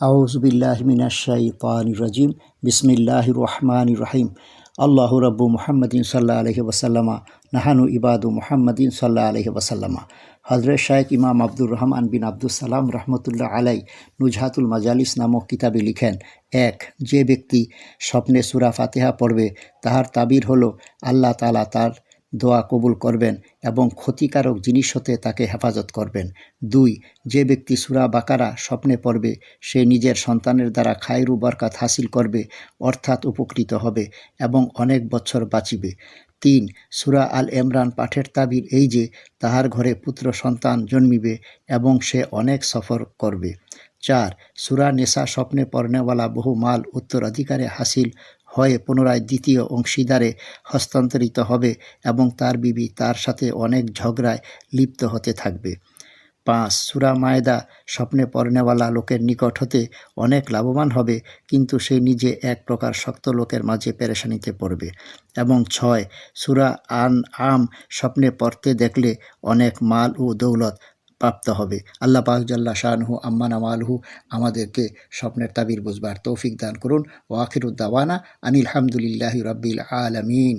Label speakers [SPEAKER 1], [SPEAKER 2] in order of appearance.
[SPEAKER 1] আউযুবিল্লাহি মিনাশ শাইতানির রাজিম। বিসমিল্লাহির রহমানির রহিম। আল্লাহু রাব্বু মুহাম্মাদিন সাল্লাল্লাহু আলাইহি ওয়াসাল্লামা নাহানু ইবাদু মুহাম্মাদিন সাল্লাল্লাহু আলাইহি ওয়াসাল্লামা। হযরত শাইখ ইমাম আব্দুর রহমান বিন আব্দুস সালাম রহমতুল্লাহ আলাই নুজহাতুল মাজালিস নামক কিতাবে লিখেন, এক, যে ব্যক্তি স্বপ্নে সূরা ফাতিহা পড়বে তাহার তাবির হলো আল্লাহ তাআলা তার দোয়া কবুল করবেন এবং ক্ষতিকারক জিনিস হতে তাকে হেফাজত করবেন। দুই, যে ব্যক্তি সূরা বাকারা স্বপ্নে পড়বে সে নিজের সন্তানের দ্বারা খায়রু বরকাত হাসিল করবে, অর্থাৎ উপকৃত হবে এবং অনেক বছর বাঁচিবে। তিন, সূরা আল ইমরান পাঠের তাবির এই যে তাহার ঘরে পুত্র সন্তান জন্মিবে এবং সে অনেক সফর করবে। চার, সূরা নেসা স্বপ্নে পড়নেওয়ালা বহু মাল উত্তরাধিকারে হাসিল হয়ে পুনরায় দ্বিতীয় অংশীদারে হস্তান্তরিত হবে এবং তার বিবি তার সাথে অনেক ঝগড়ায় লিপ্ত হতে থাকবে। পাঁচ, সূরা মায়েদা স্বপ্নে পড়নেওয়ালা লোকের নিকট হতে অনেক লাভবান হবে, কিন্তু সে নিজে এক প্রকার শক্ত লোকের মাঝে পেরেশানিতে পড়বে। এবং ছয়, সূরা আনআম স্বপ্নে পড়তে দেখলে অনেক মাল ও দৌলত প্রাপ্ত হবে। আল্লাহ পাক জাল্লা শানহু আম্মা নাওয়ালহু আমাদেরকে স্বপ্নের তাবির বুঝবার তৌফিক দান করুন। ওয়া আখিরু দাওয়ানা আনিল হামদুলিল্লাহি রাব্বিল আলামিন।